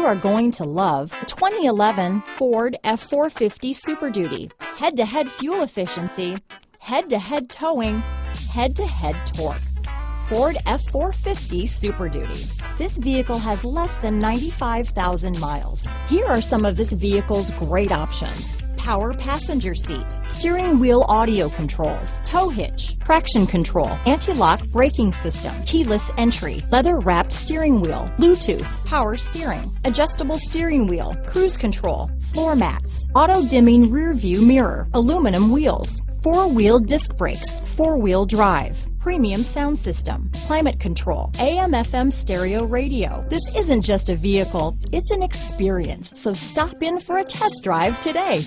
are going to love the 2011 Ford F-450 Super Duty. Head-to-head fuel efficiency, head-to-head towing, head-to-head torque. Ford F-450 Super Duty. This vehicle has less than 95,000 miles. Here are some of this vehicle's great options: power passenger seat, steering wheel audio controls, tow hitch, traction control, anti-lock braking system, keyless entry, leather-wrapped steering wheel, Bluetooth, power steering, adjustable steering wheel, cruise control, floor mats, auto-dimming rear view mirror, aluminum wheels, four-wheel disc brakes, four-wheel drive, premium sound system, climate control, AM/FM stereo radio. This isn't just a vehicle, it's an experience. So stop in for a test drive today.